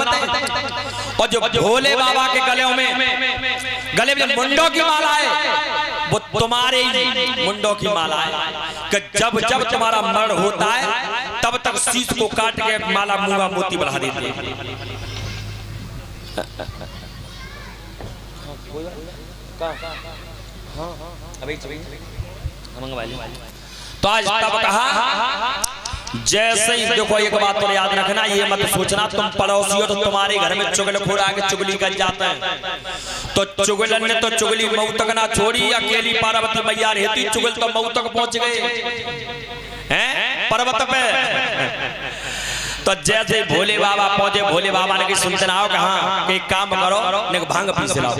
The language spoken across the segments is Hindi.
और जो भोले बाबा के गले में मुंडों की माला है वो तुम्हारे ही मुंडों की माला है कि जब जब तुम्हारा मरण होता है तब तक शीश को काट के माला मूंगा मोती बढ़ा देते हैं। तो आज तब कहा जैसे ही देखो एक बात तो याद रखना, ये मत सोचना तुम पड़ोसी हो तो तुम्हारे घर में चुगलखोर आके चुगली कर जाता है। तो चुगलन ने तो चुगली मऊ तक ना छोड़ी, अकेली पार्वती मैया रहती चुगल तो मऊ तक पहुंच गए हैं पर्वत पे। तो जैसे भोले बाबा पहुंचे, भोले बाबा ने कही सुनते ना हो कहा एक काम करो ने भांग पीस लाओ।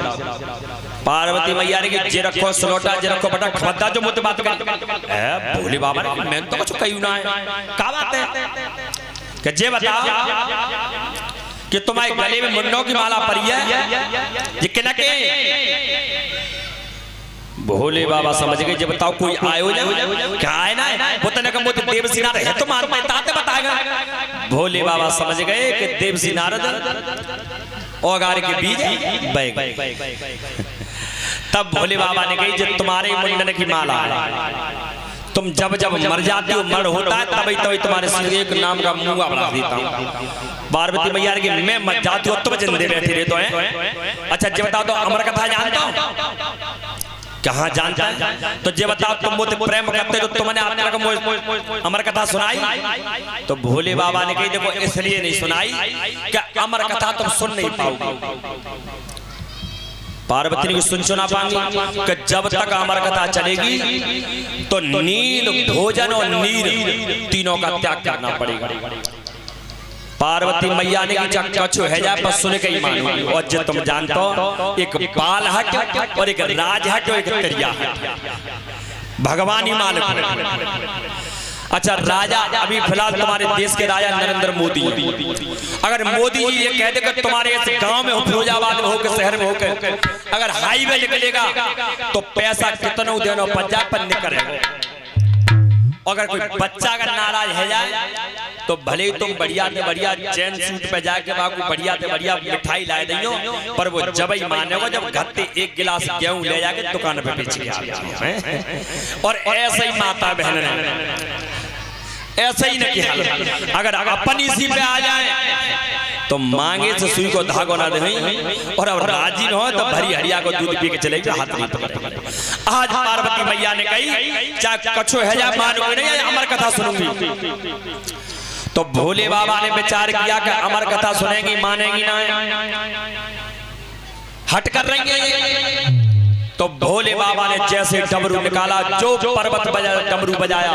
पार्वती मैया ने जे रखो सलोटा जे रखो बटा खबरदार जो मुझे बात कर। भोले बाबा ने मैं तो कुछ कही ना है, क्या बात है कि जे बताओ कि तुम्हारे गले में मुंडों की माला पड़ी है ये किन के? भोले बाबा समझ गए जब बताओ कोई आयो क्या है ना वो तो नका मोते देवसी नारद है तो मान पाते बताएगा। भोले बाबा समझ गए कि देवसी नारद औगार के बीज बैग। तब भोले बाबा ने कही जब तुम्हारे मुंडन की माला है, तुम जब जब मर जाती हो मर होता है तभी तभी तुम्हारे सिर एक नाम का मूंगा बढ़ा देता हूँ। पार्वती मैया ने कही मैं मर जाती हूँ तुम जिंदे बैठे रहे तो हैं। अच्छा जब बताओ तो अमर कथा जानता हूँ कहाँ जानता है? तो जे बताओ तुम मुझे प्रेम करते तो तुमने अमर कथा सुनाई? तो भोले बाबा ने कही देखो इसलिए नहीं सुनाई कि अमर कथा तुम सुन नहीं पाओगे। पार्वती ने सुना पाएंगी कि जब तक अमर कथा चलेगी तो नील भोजन और नीर तीनों का त्याग करना पड़ेगा। पार्वती मैया ने कछु है जा पर सुन के ही मानोगी। और जो तुम जानते हो एक बाल हट और एक राज हट और एक करिया हट भगवान ही मालिक। अच्छा राजा अभी फिलहाल तुम्हारे देश के राजा नरेंद्र मोदी। अगर मोदी जी ये कह दे कि तुम्हारे इस गांव में हो फिरोजाबाद में हो के शहर में हो के अगर हाईवे निकलेगा तो पैसा कितना देना पंजाब पर निकलेगा। अगर कोई बच्चा अगर नाराज है जाए तो भले तुम बढ़िया से बढ़िया चैन सूट पे जाके बाबू बढ़िया से बढ़िया मिठाई लाए दियो पर वो जब ही मानेगा जब घर पे एक गिलास गेहूं ले जाके दुकान पे बेच के आ। और ऐसे ही माता बहन ऐसे ही नहीं हाल अगर अपन इसी पे आ जाए तो मांगे से सुई को धागो ना दे और अब राजी न हो तो भरी हरिया को दूध पी के चलेगी हाथ नहीं पकड़ेगा। आज पार्वती मैया ने कही चाहे कछु है या मानूंगी नहीं अमर कथा सुनूंगी। तो भोले बाबा ने विचार किया कि अमर कथा सुनेगी मानेगी ना हट कर रही है। तो भोले बाबा ने जैसे डमरू निकाला जो पर्वत बजाया डमरू बजाया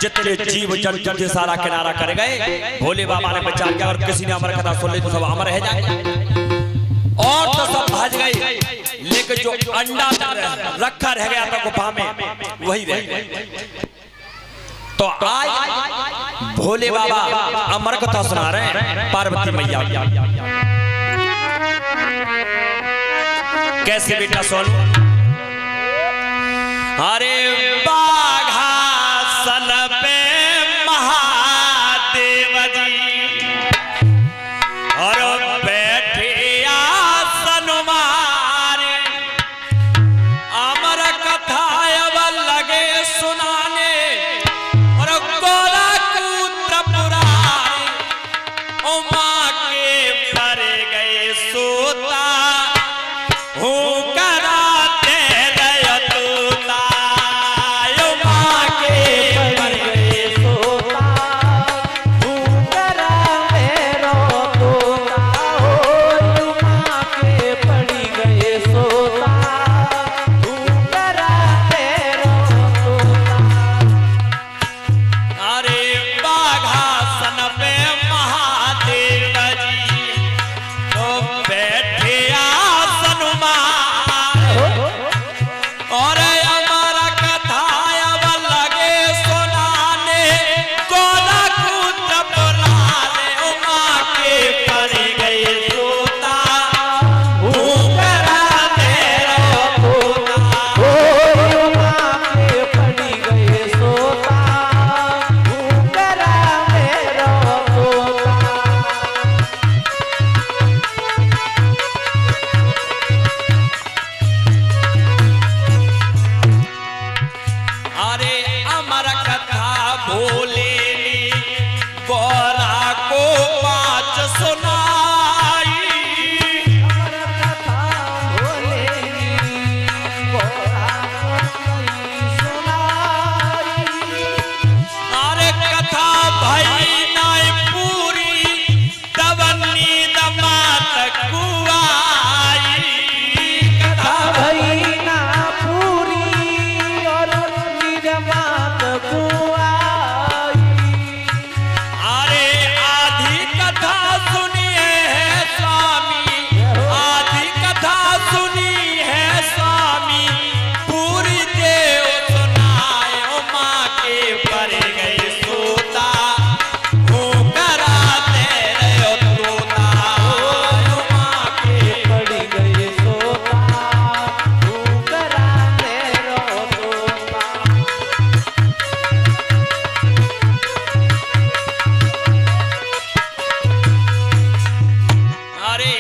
जितने जीव जंतु के सारा किनारा कर गए। भोले बाबा ने विचार किया और किसी ने अमर कथा सुन ली तो सब अमर रह जाए और तो सब भाग गए। लेकिन जो अंडा रखा रह गया था गुफा में वही रह गया। तो आज भोले बाबा अमर कथा सुना रहे हैं पार्वती मैया। कैसे बेटा सुन अरे बाघा सल पे महादेव जी और बैठे आसन मारे अमर कथा अब लगे सुनाने और गोरा कूत्र पुराने उमा के पर गए सोता हूँ कराते रह तूता उमा कुआई कथा भई ना पूरी और निर्मात कुआई। अरे आधी कथा सुनिए है स्वामी, आधी कथा सुनी है स्वामी, पूरी देव सुनाए ओ माँ के पर गए सोता हो कराते रहो तोता ओ माँ के पड़ गए सोता तू कराते रहो तोता। अरे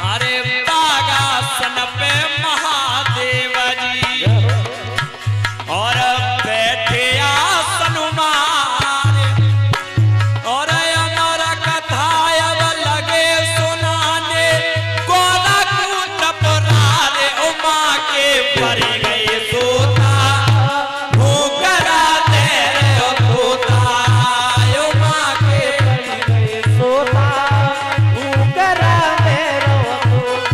अरे बागासन पे महादेव जी और बैठे आसन मारे और अमर कथा अब लगे सुनाने गोला कूट पुराने उमा के पर गए सोता हो कराते रहो तोता उमा के पड़ गए सोता तू कराते रहो तोता।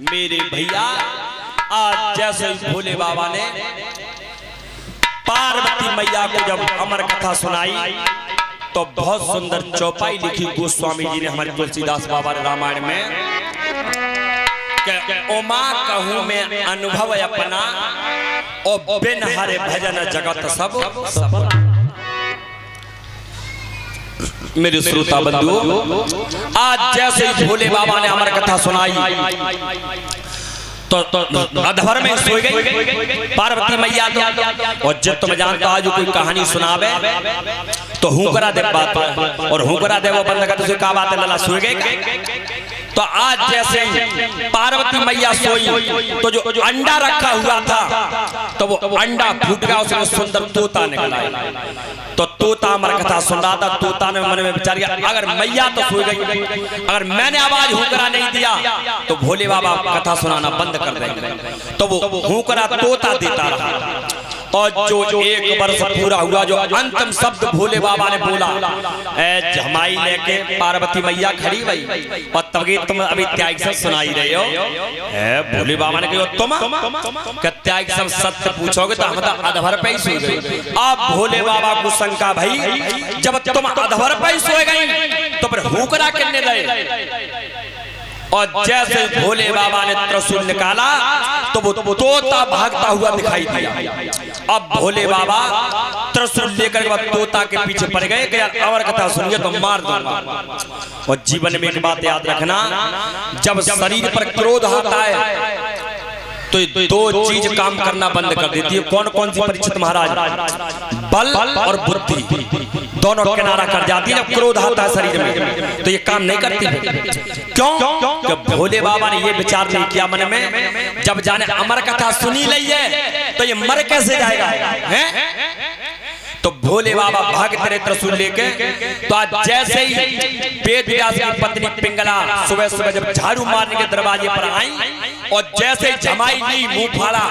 मेरे भैया आज जैसे ही भोले बाबा ने पार्वती मैया को जब अमर कथा सुनाई तो बहुत सुंदर चौपाई लिखी गोस्वामी जी ने हमारे तुलसीदास बाबा ने रामायण में कि उमा कहूं मैं अनुभव अपना और बिन हरे भजन जगत सब सपना। मेरे श्रोता बंधुओं आज जैसे ही भोले बाबा ने अमर कथा सुनाई तो अधवर में सोई गई पार्वती मैया तो। और जब तुम जानता आज कोई कहानी सुनावे तो हुकरा दे बात और हुकरा दे वो बंद कर तुझे का बात है लला सोई गई। तो आज जैसे ही पार्वती मैया सोई तो जो अंडा रखा हुआ था तो वो अंडा फूट गया, उसमें सुंदर तोता निकला। तो तोता अमर कथा सुन रहा था, तोता ने मन में विचार किया अगर मैया तो सो गई, अगर मैंने आवाज हुकरा नहीं दिया तो भोले बाबा कथा सुनाना बंद कर देंगे। तो वो हुकरा तोता देता रहा और जो एक वर्ष पूरा हुआ जो अंतिम शब्द भोले बाबा ने बोला ए जमाई लेके पार्वती मैया खड़ी हुई और तभी तुम अभी त्याग सब सुनाई रहे हो। भोले बाबा ने कहा तुम त्याग सब सत्य पूछोगे तो हम तो अधवर पे ही सो गए। अब भोले बाबा को शंका भाई जब तुम अधवर पे ही सो गई तो फिर हुकरा कितने रहे। और जैसे भोले बाबा ने त्रिशूल निकाला तो वो तोता भागता हुआ दिखाई दिया। अब भोले बाबा त्रिशूल लेकर तोता के पीछे पड़ गए कि यार और कथा सुनिए तो मार दूंगा। और जीवन में एक बात याद रखना, जब शरीर पर क्रोध आता है तो दो चीज काम करना बंद कर देती है। कौन कौन सी परीक्षित महाराज? बल और बुद्धि दोनों किनारा कर जाती है। जब क्रोध आता है शरीर में तो ये काम नहीं करती। क्यों? कि भोले बाबा ने ये विचार नहीं किया मन में जब जाने अमर कथा सुनी ली है तो ये मर कैसे जाएगा हैं? तो भोले बाबा भागते रहे त्रिशूल लेके। तो आज जैसे ही वेद व्यास की पत्नी पिंगला सुबह सुबह जब झाड़ू मारने के दरवाजे पर आई और जैसे ही जमाई ली मुंह फाड़ा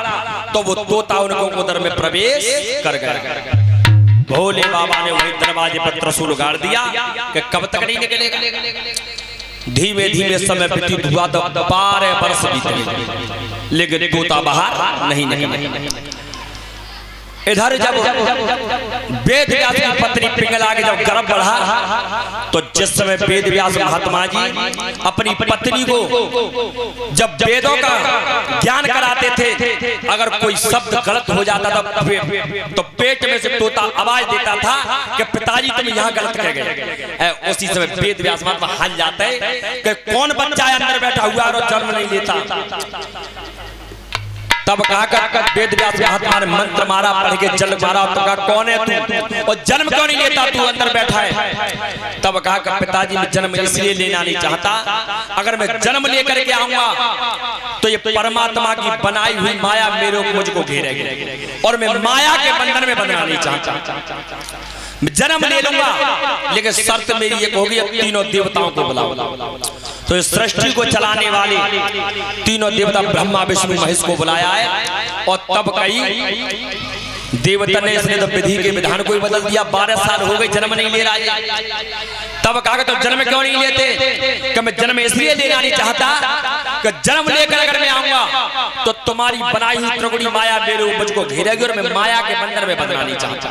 तो वो तोता उनको उधर में प्रवेश कर गया। भोले बाबा ने वही दरवाजे पर त्रिशूल गाड़ दिया कि कब तक नहीं निकलेगा। धीमे धीमे समय व्यतीत हुआ तो 12 वर्ष बीत गए लेकिन तोता बाहर नहीं निकला। इधर जब वेद व्यास की पत्नी पिंगला के जब गर्भ बढ़ा तो जिस समय वेद व्यास महात्मा जी अपनी पत्नी को जब वेदों का ज्ञान कराते थे, अगर कोई शब्द गलत हो जाता था तो पेट में से तोता आवाज देता था कि पिताजी तुम यहाँ गलत कह गए। उसी समय वेद व्यास महात्मा हल जाते कि कौन बच्चा अंदर बैठा हुआ और जन्म नहीं लेता। तब कहा वेद व्यास महात्मा ने मंत्र मारा, पढ़ के जल मारा तो कहा कौन है तू और जन्म क्यों नहीं लेता, तू अंदर बैठा है। तब कहा पिताजी मैं जन्म इसलिए लेना नहीं चाहता, अगर मैं जन्म लेकर के आऊंगा तो ये परमात्मा की बनाई हुई माया मेरे मुझको घेरेगी और मैं माया के बंधन में बंधना नहीं चाहता। जन्म ले लूंगा लेकिन शर्त मेरी एक होगी, तीनों देवताओं को बुलाओ। तो इस सृष्टि को चलाने वाले तीनों देवता ब्रह्मा विष्णु महेश को बुलाया है और तब कही देवता ने इसने तो विधि के विधान को ही बदल दिया। 12 साल हो गए जन्म नहीं ले रहा है। तब कहा तो जन्म क्यों नहीं लेते? कि मैं जन्म इसलिए लेना नहीं चाहता कि जन्म लेकर अगर मैं आऊंगा तो तुम्हारी बनाई हुई त्रिगुणी माया मेरे मुझको घेरेगी और मैं माया के बंधन में बंधना नहीं चाहता।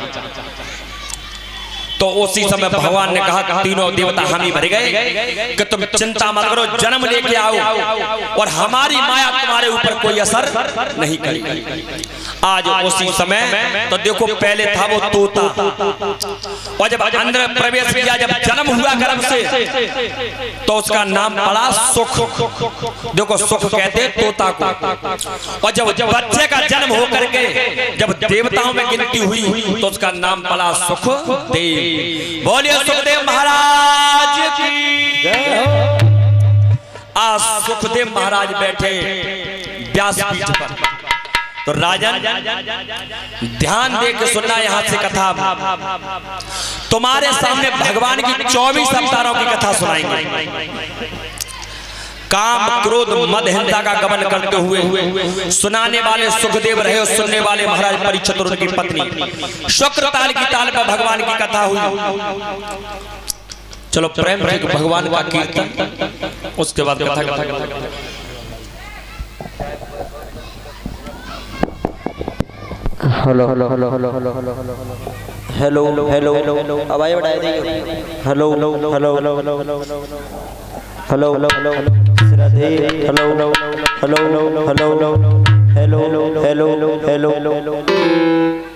तो उसी समय भगवान ने कहा तीनों देवता हम ही भर गए कि तुम चिंता मत करो, जन्म लेके आओ और हमारी माया तुम्हारे ऊपर कोई असर नहीं करेगी। आज उसी समय तो देखो पहले था वो तोता, और जब अंदर प्रवेश किया, जब जन्म हुआ गर्भ से, तो उसका नाम पड़ा सुख। देखो सुख कहते तोता को। और जब बच्चे का जन्म होकर के जब देवताओं में गिनती हुई तो उसका नाम पड़ा सुख देव। बोलिए सुखदेव महाराज की जय हो। आज सुखदेव महाराज बैठे व्यासपीठ पर। तो राजन ध्यान दे के सुनना यहाँ से कथा। तुम्हारे सामने भगवान की 24 अवतारों की कथा सुनाएंगे। काम क्रोध मद हिंसा का गमन करते हुए सुनाने वाले सुखदेव रहे और सुनने वाले महाराज परीक्षित और उनकी पत्नी। शुक्र ताल की ताल पर भगवान की कथा हुई। चलो प्रेम से भगवान का कीर्तन, उसके बाद कथा। Hello hello hello hello hello hello hello hello hello hello आवाज बढ़ा दीजिए। Hello hello hello hello hello hello hello hello श्रद्धे hello hello hello hello hello hello hello hello hello